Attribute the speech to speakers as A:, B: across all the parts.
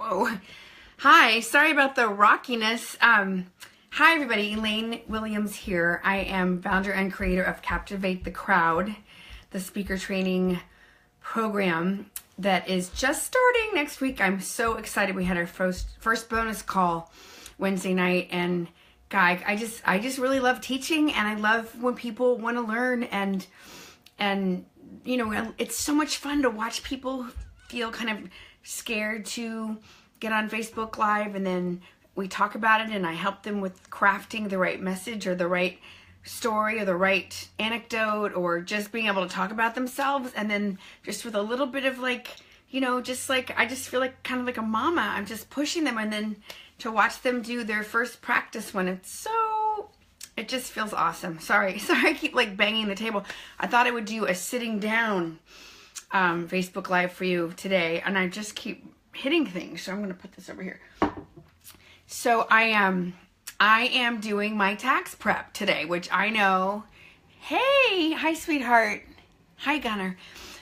A: Whoa. Hi, sorry about the rockiness. Hi everybody, Elaine Williams here. I am founder and creator of Captivate the Crowd, the speaker training program that is just starting next week. I'm so excited. We had our first bonus call Wednesday night, and Guy, I just really love teaching, and I love when people want to learn, and you know, it's so much fun to watch people feel kind of scared to get on Facebook Live, and then we talk about it and I help them with crafting the right message or the right story or the right anecdote, or just being able to talk about themselves, and then just with a little bit of like, you know, just like, I just feel like kind of like a mama. I'm just pushing them, and then to watch them do their first practice one, it just feels awesome. Sorry I keep like banging the table. I thought I would do a sitting down Facebook Live for you today, and I just keep hitting things, so I'm going to put this over here. So I am doing my tax prep today, which I know, hey, hi sweetheart, hi Gunner.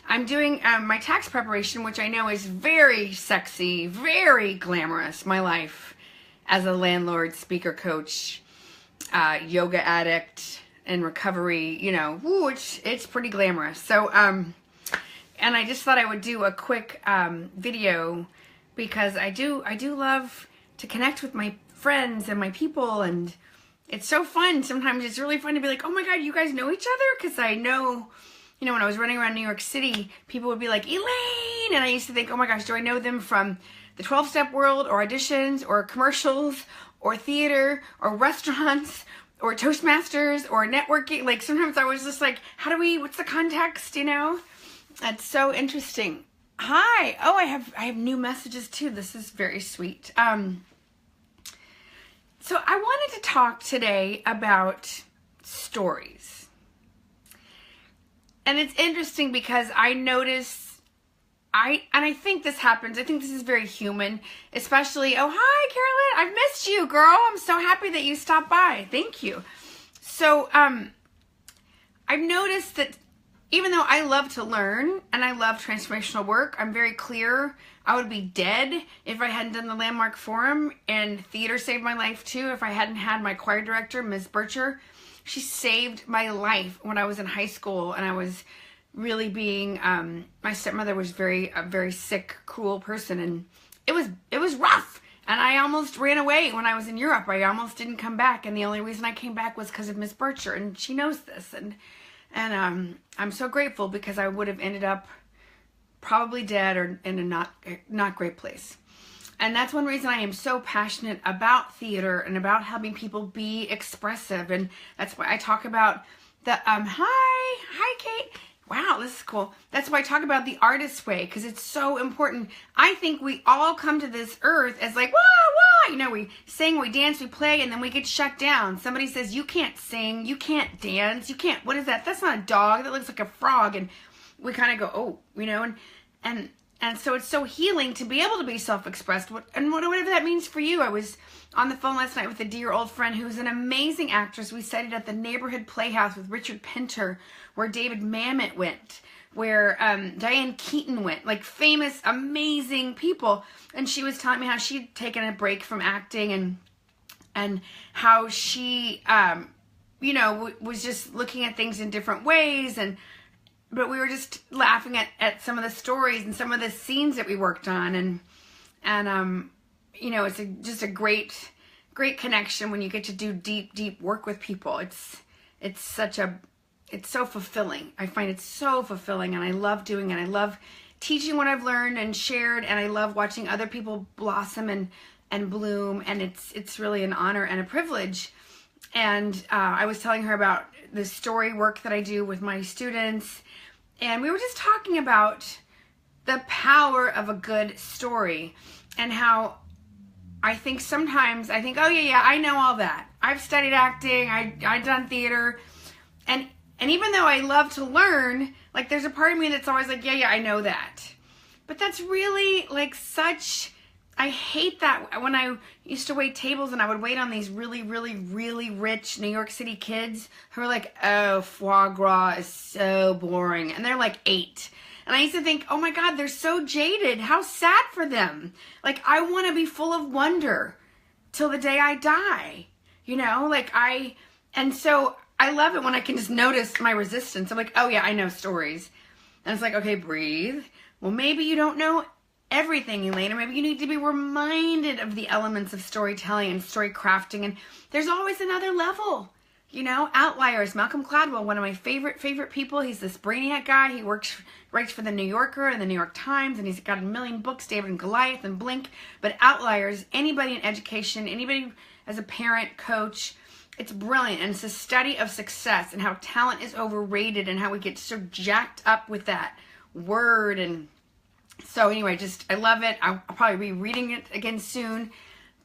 A: I'm doing my tax preparation, which I know is very sexy, very glamorous. My life as a landlord, speaker coach, yoga addict, and recovery, you know, woo, it's pretty glamorous. So, and I just thought I would do a quick video, because I do love to connect with my friends and my people, and it's so fun. Sometimes it's really fun to be like, oh my God, you guys know each other? Because I know, you know, when I was running around New York City, people would be like, Elaine, and I used to think, oh my gosh, do I know them from the 12-step world, or auditions, or commercials, or theater, or restaurants, or Toastmasters, or networking? Like, sometimes I was just like, what's the context, you know? That's so interesting. Hi. Oh, I have new messages too. This is very sweet. So I wanted to talk today about stories. And it's interesting because I notice, I think this happens. I think this is very human, especially, oh, hi, Carolyn. I've missed you, girl. I'm so happy that you stopped by. Thank you. So, I've noticed that even though I love to learn and I love transformational work, I'm very clear I would be dead if I hadn't done the Landmark Forum, and theater saved my life too. If I hadn't had my choir director, Ms. Bircher, she saved my life when I was in high school, and I was really being, my stepmother was a very sick, cruel person, and it was rough. And I almost ran away when I was in Europe. I almost didn't come back, and the only reason I came back was because of Ms. Bircher, and she knows this, and I'm so grateful, because I would have ended up probably dead or in a not great place. And that's one reason I am so passionate about theater and about helping people be expressive. And that's why I talk about the, hi Kate. Wow, this is cool. That's why I talk about the artist's way, because it's so important. I think we all come to this earth as like, wah, wah, you know, we sing, we dance, we play, and then we get shut down. Somebody says, you can't sing, you can't dance, you can't, what is that? That's not a dog, that looks like a frog. And we kind of go, oh, you know, and so it's so healing to be able to be self-expressed, and whatever that means for you. I was on the phone last night with a dear old friend who's an amazing actress. We studied at the Neighborhood Playhouse with Richard Pinter, where David Mamet went, where Diane Keaton went, like famous, amazing people. And she was telling me how she'd taken a break from acting, and how she, you know, was just looking at things in different ways, but we were just laughing at some of the stories and some of the scenes that we worked on, and you know, it's just a great connection when you get to do deep work with people. It's so fulfilling. I find it so fulfilling, and I love doing it. I love teaching what I've learned and shared, and I love watching other people blossom and bloom, and it's really an honor and a privilege. And I was telling her about the story work that I do with my students, and we were just talking about the power of a good story, and how I think sometimes I think, oh yeah, I know all that. I've studied acting, I've done theater, and even though I love to learn, like there's a part of me that's always like, yeah, I know that. But that's really like such, I hate that. When I used to wait tables and I would wait on these really rich New York City kids who are like, oh, foie gras is so boring. And they're like 8. And I used to think, oh my God, they're so jaded. How sad for them. Like, I want to be full of wonder till the day I die. You know, like and so I love it when I can just notice my resistance. I'm like, oh yeah, I know stories. And it's like, okay, breathe. Well, maybe you don't know everything, Elaine, or maybe you need to be reminded of the elements of storytelling and story crafting. And there's always another level, you know. Outliers. Malcolm Gladwell, one of my favorite people. He's this brainiac guy. He writes for the New Yorker and the New York Times, and he's got a million books, David and Goliath and Blink. But Outliers, anybody in education, anybody as a parent, coach, it's brilliant. And it's a study of success and how talent is overrated and how we get so jacked up with that word. And so anyway, just, I love it. I'll probably be reading it again soon.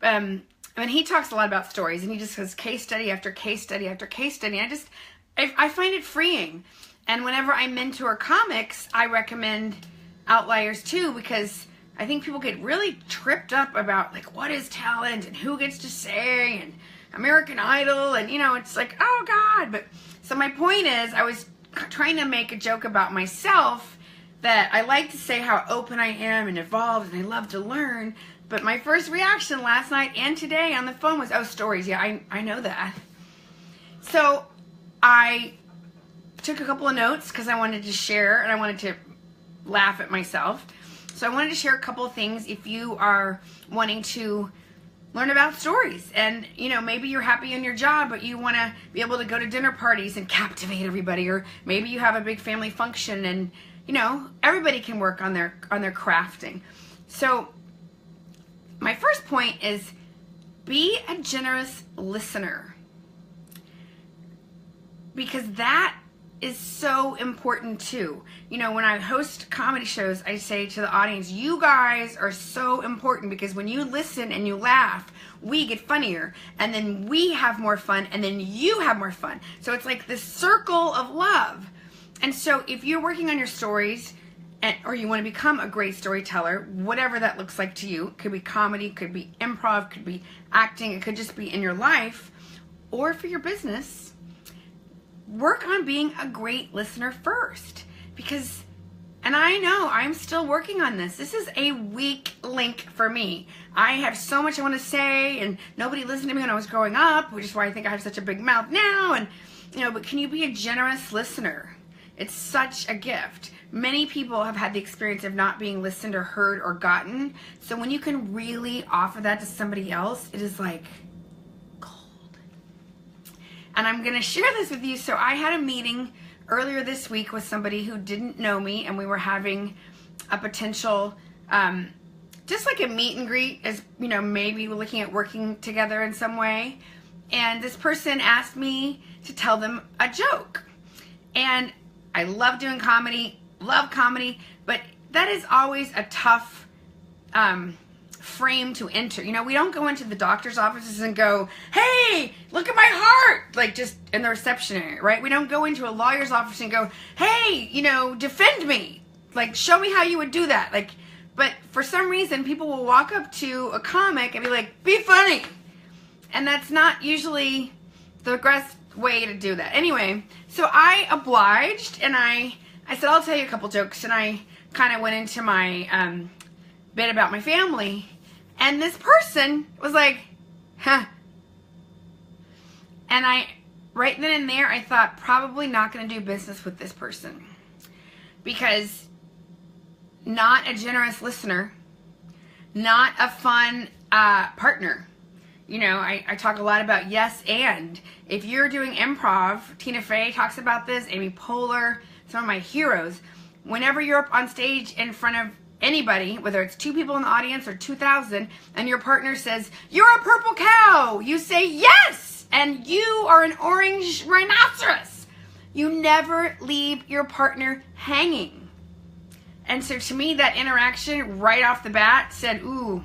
A: I mean, he talks a lot about stories, and he just has case study after case study after case study. I find it freeing. And whenever I mentor comics, I recommend Outliers too, because I think people get really tripped up about, like, what is talent and who gets to say and American Idol, and, you know, it's like, oh God. But so my point is, I was trying to make a joke about myself that I like to say how open I am and evolved and I love to learn. But my first reaction last night and today on the phone was, oh, stories. Yeah, I know that. So I took a couple of notes because I wanted to share and I wanted to laugh at myself. So I wanted to share a couple of things if you are wanting to learn about stories. And, you know, maybe you're happy in your job, but you want to be able to go to dinner parties and captivate everybody. Or maybe you have a big family function and, you know, everybody can work on their crafting. So my first point is be a generous listener, because that is so important too. You know, when I host comedy shows, I say to the audience, you guys are so important, because when you listen and you laugh, we get funnier, and then we have more fun, and then you have more fun. So it's like this circle of love. And so if you're working on your stories, or you want to become a great storyteller, whatever that looks like to you, it could be comedy, could be improv, could be acting, it could just be in your life, or for your business, work on being a great listener first. Because, and I know I'm still working on this. This is a weak link for me. I have so much I want to say, and nobody listened to me when I was growing up, which is why I think I have such a big mouth now. And, you know, but can you be a generous listener? It's such a gift. Many people have had the experience of not being listened or heard or gotten. So when you can really offer that to somebody else, it is like gold. And I'm going to share this with you. So I had a meeting earlier this week with somebody who didn't know me, and we were having a potential, just like a meet and greet, as, you know, maybe we're looking at working together in some way. And this person asked me to tell them a joke. And I love doing comedy, but that is always a tough frame to enter. You know, we don't go into the doctor's offices and go, hey, look at my heart, like just in the reception area, right? We don't go into a lawyer's office and go, hey, you know, defend me, like show me how you would do that. Like, but for some reason, people will walk up to a comic and be like, be funny. And that's not usually the best way to do that. Anyway, so I obliged, and I said, I'll tell you a couple jokes, and I kind of went into my bit about my family, and this person was like, huh. And I, right then and there, I thought, probably not going to do business with this person, because not a generous listener, not a fun partner. You know, I talk a lot about yes and. If you're doing improv, Tina Fey talks about this, Amy Poehler, some of my heroes. Whenever you're up on stage in front of anybody, whether it's 2 people in the audience or 2,000, and your partner says, you're a purple cow, you say yes, and you are an orange rhinoceros. You never leave your partner hanging. And so to me, that interaction right off the bat said, ooh,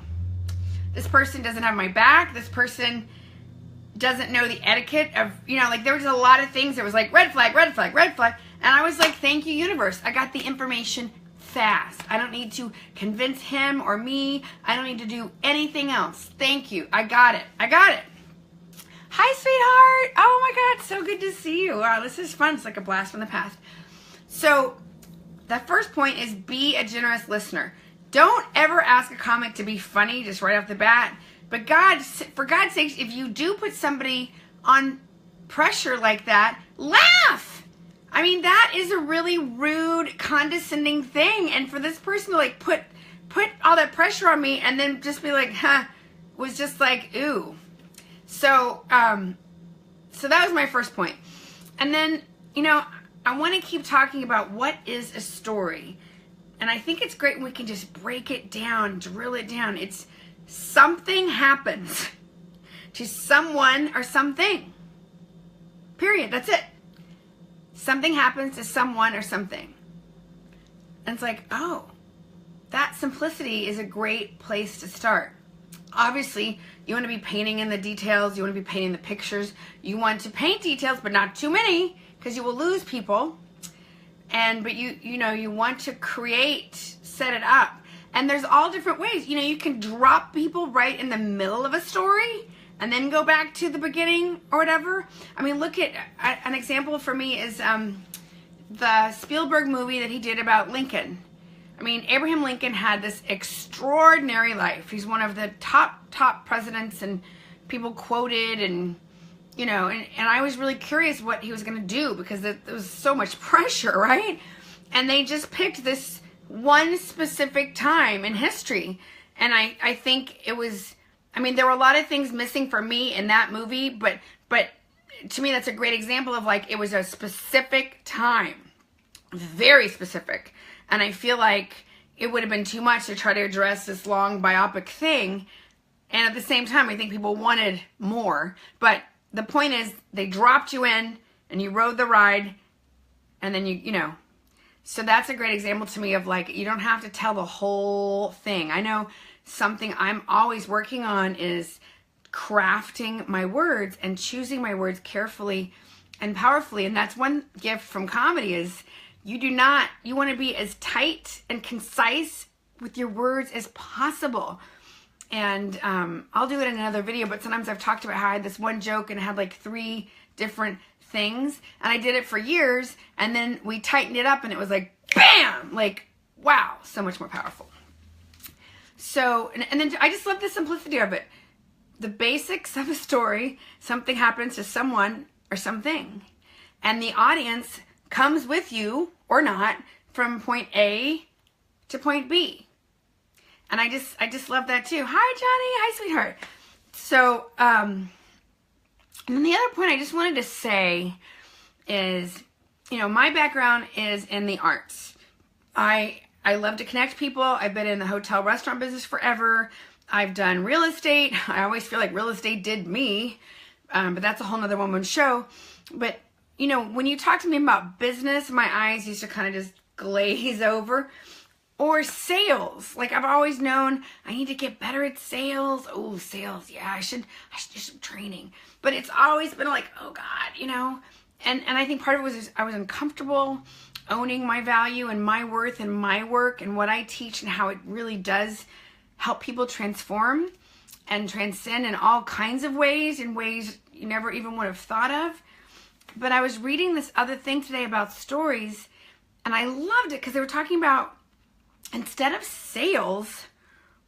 A: this person doesn't have my back. This person doesn't know the etiquette of, you know, like there was a lot of things that was like red flag, red flag, red flag. And I was like, thank you, universe. I got the information fast. I don't need to convince him or me. I don't need to do anything else. Thank you. I got it. I got it. Hi, sweetheart. Oh my God. So good to see you. Wow, this is fun. It's like a blast from the past. So that first point is be a generous listener. Don't ever ask a comic to be funny just right off the bat. But for God's sakes, if you do put somebody on pressure like that, laugh. I mean, that is a really rude, condescending thing. And for this person to like put all that pressure on me and then just be like, huh, was just like, ooh. So that was my first point. And then, I want to keep talking about what is a story. And I think it's great when we can just break it down, drill it down. It's something happens to someone or something. Period. That's it. Something happens to someone or something. And it's like, oh, that simplicity is a great place to start. Obviously, you want to be painting in the details. You want to be painting the pictures. You want to paint details, but not too many, because you will lose people. But you want to set it up. And there's all different ways. You can drop people right in the middle of a story and then go back to the beginning or whatever. I mean, look at an example for me is the Spielberg movie that he did about Lincoln. I mean, Abraham Lincoln had this extraordinary life. He's one of the top presidents, and people quoted, and I was really curious what he was going to do, because there was so much pressure, right? And they just picked this one specific time in history. And I think it was, there were a lot of things missing for me in that movie, but to me, that's a great example of it was a specific time, very specific. And I feel like it would have been too much to try to address this long biopic thing. And at the same time, I think people wanted more. But the point is, they dropped you in and you rode the ride, and then so that's a great example to me of you don't have to tell the whole thing. I know something I'm always working on is crafting my words and choosing my words carefully and powerfully. And that's one gift from comedy is you want to be as tight and concise with your words as possible. And I'll do it in another video, but sometimes I've talked about how I had this one joke and it had 3 different things, and I did it for years, and then we tightened it up and it was bam, wow, so much more powerful. So, and then I just love the simplicity of it. The basics of a story, something happens to someone or something, and the audience comes with you or not from point A to point B. And I just love that too. Hi, Johnny. Hi, sweetheart. So, and then the other point I just wanted to say is, my background is in the arts. I love to connect people. I've been in the hotel restaurant business forever. I've done real estate. I always feel like real estate did me, but that's a whole nother one-woman show. But, when you talk to me about business, my eyes used to kind of just glaze over. Or sales. I've always known I need to get better at sales. Oh, sales. Yeah, I should do some training. But it's always been oh God, And I think part of it was I was uncomfortable owning my value and my worth and my work and what I teach and how it really does help people transform and transcend in all kinds of ways, in ways you never even would have thought of. But I was reading this other thing today about stories, and I loved it because they were talking about, instead of sales,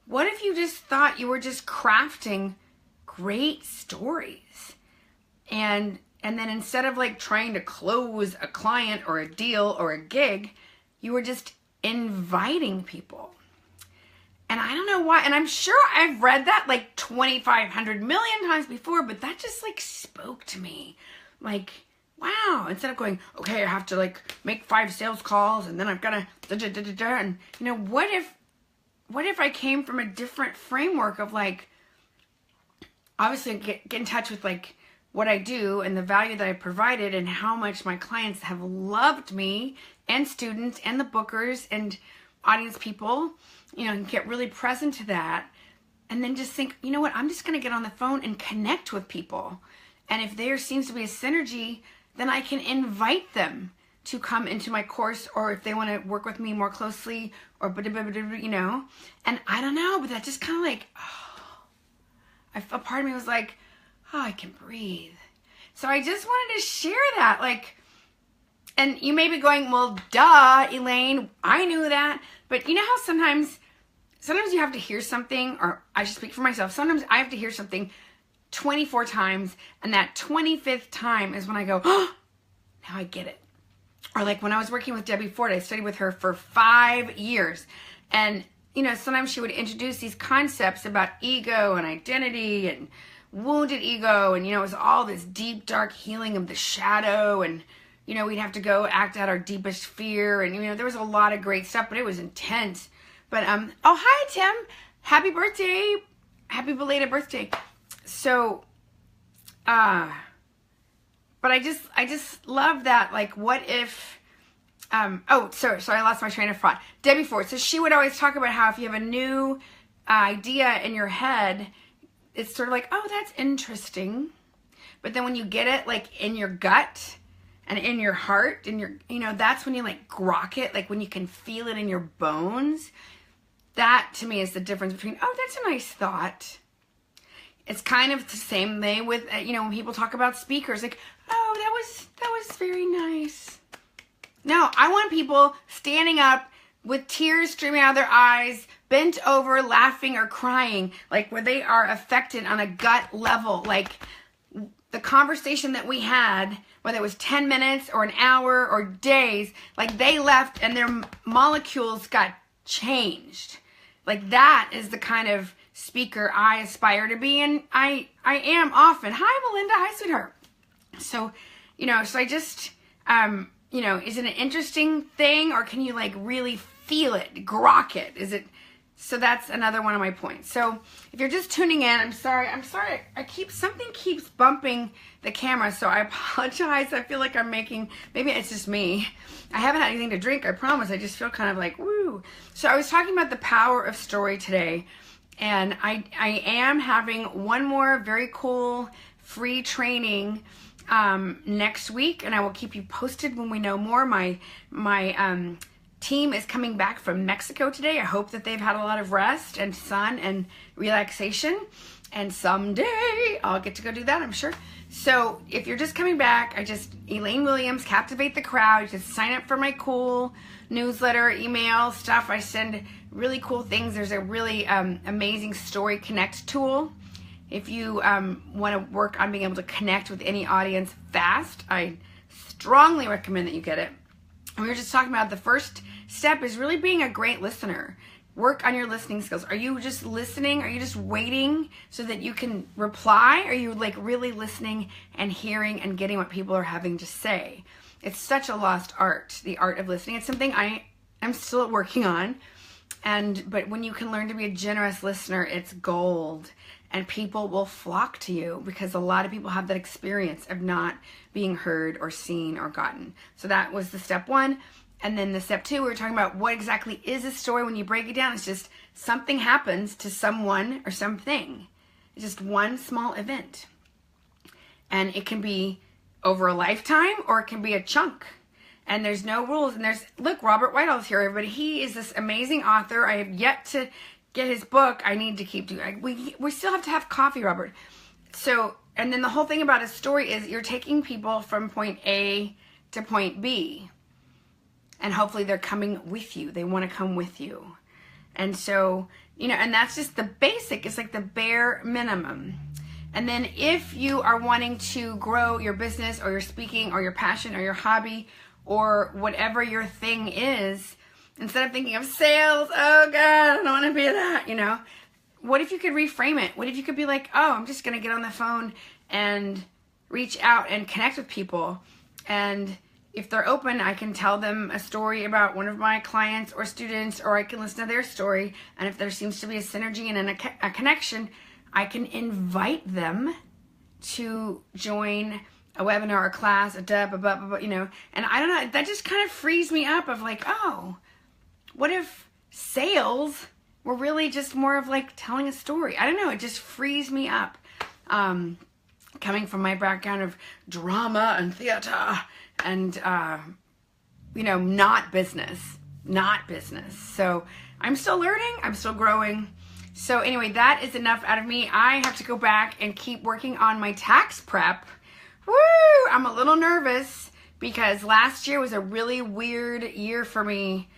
A: what if you just thought you were just crafting great stories? And then instead of trying to close a client or a deal or a gig, you were just inviting people. And I don't know why, and I'm sure I've read that 2,500 million times before, but that just spoke to me. Wow, instead of going, okay, I have to make 5 sales calls and then I've got to and what if I came from a different framework of obviously get in touch with what I do and the value that I provided and how much my clients have loved me, and students and the bookers and audience people, and get really present to that, and then just think, what, I'm just going to get on the phone and connect with people. And if there seems to be a synergy, then I can invite them to come into my course, or if they want to work with me more closely, or and I don't know, but that just kind of a part of me was oh, I can breathe. So I just wanted to share that, And you may be going, well, duh, Elaine, I knew that. But you know how sometimes you have to hear something, or I should speak for myself, sometimes I have to hear something 24 times, and that 25th time is when I go, oh, now I get it. Or like when I was working with Debbie Ford, I studied with her for 5 years. And, you know, sometimes she would introduce these concepts about ego and identity and wounded ego. And, you know, it was all this deep, dark healing of the shadow. And, you know, we'd have to go act out our deepest fear. And, you know, there was a lot of great stuff, but it was intense. But, oh, hi, Tim. Happy birthday. Happy belated birthday. So, but I just love that. Like, what if, oh, sorry, I lost my train of thought. Debbie Ford. So she would always talk about how if you have a new idea in your head, it's sort of like, oh, that's interesting. But then when you get it, like, in your gut and in your heart, and you know, that's when you, like, grok it, like, when you can feel it in your bones. That, to me, is the difference between, oh, that's a nice thought. It's kind of the same way with, you know, when people talk about speakers, like, oh, that was very nice. No, I want people standing up with tears streaming out of their eyes, bent over, laughing or crying, like where they are affected on a gut level. Like the conversation that we had, whether it was 10 minutes or an hour or days, like they left and their molecules got changed. Like that is the kind of speaker I aspire to be, and I am often. Hi, Melinda. Hi, sweetheart. So, you know, so I just, you know, is it an interesting thing, or can you like really feel it, grok it? Is it? So that's another one of my points. So if you're just tuning in, I'm sorry. Something keeps bumping the camera, so I apologize. I feel like I'm making, maybe it's just me. I haven't had anything to drink, I promise. I just feel kind of like, woo. So I was talking about the power of story today. And I am having one more very cool free training next week, and I will keep you posted when we know more. My team is coming back from Mexico today. I hope that they've had a lot of rest and sun and relaxation, and someday I'll get to go do that, I'm sure. So if you're just coming back, Elaine Williams, Captivate the Crowd. Just sign up for my cool newsletter, email stuff. I send really cool things. There's a really amazing Story Connect tool. If you want to work on being able to connect with any audience fast, I strongly recommend that you get it. And we were just talking about the first step is really being a great listener. Work on your listening skills. Are you just listening? Are you just waiting so that you can reply? Are you like really listening and hearing and getting what people are having to say? It's such a lost art, the art of listening. It's something I'm still working on. But when you can learn to be a generous listener, it's gold. And people will flock to you because a lot of people have that experience of not being heard or seen or gotten. So that was the step one. And then the step two, we were talking about what exactly is a story. When you break it down, it's just something happens to someone or something. It's just one small event. And it can be over a lifetime, or it can be a chunk. And there's no rules. And look, Robert Whitehall's here, everybody. He is this amazing author. I have yet to get his book. I need to keep doing. We still have to have coffee, Robert. So, and then the whole thing about a story is you're taking people from point A to point B. And hopefully they're coming with you. They want to come with you. And so, you know, and that's just the basic. It's like the bare minimum. And then if you are wanting to grow your business or your speaking or your passion or your hobby or whatever your thing is, instead of thinking of sales, oh God, I don't want to be that, you know. What if you could reframe it? What if you could be like, oh, I'm just going to get on the phone and reach out and connect with people. And if they're open, I can tell them a story about one of my clients or students, or I can listen to their story. And if there seems to be a synergy and a connection, I can invite them to join a webinar or class, you know. And I don't know, that just kind of frees me up of like, oh, what if sales were really just more of like telling a story? I don't know, it just frees me up. Coming from my background of drama and theater and, you know, not business. So I'm still learning, I'm still growing. So anyway, that is enough out of me. I have to go back and keep working on my tax prep. Woo! I'm a little nervous because last year was a really weird year for me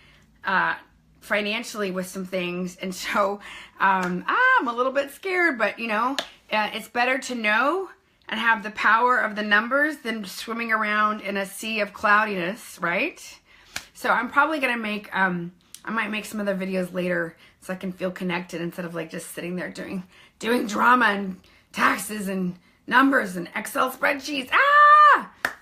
A: financially with some things. And so I'm a little bit scared, but you know, it's better to know and have the power of the numbers than swimming around in a sea of cloudiness, right? So I'm probably going to make, I might make some other videos later so I can feel connected instead of like just sitting there doing drama and taxes and numbers and Excel spreadsheets.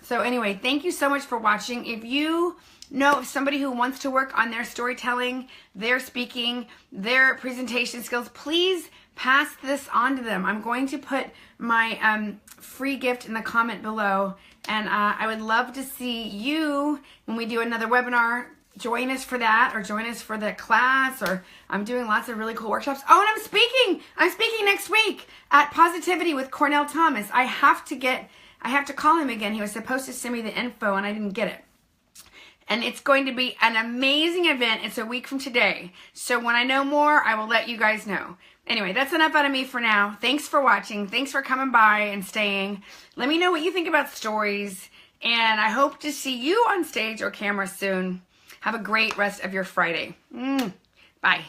A: So anyway, thank you so much for watching. If you know of somebody who wants to work on their storytelling, their speaking, their presentation skills, please pass this on to them. I'm going to put my free gift in the comment below, and I would love to see you when we do another webinar. Join us for that, or join us for the class, or I'm doing lots of really cool workshops. Oh, and I'm speaking next week at Positivity with Cornell Thomas. I have to call him again. He was supposed to send me the info and I didn't get it. And it's going to be an amazing event. It's a week from today. So when I know more, I will let you guys know. Anyway, that's enough out of me for now. Thanks for watching. Thanks for coming by and staying. Let me know what you think about stories. And I hope to see you on stage or camera soon. Have a great rest of your Friday. Bye.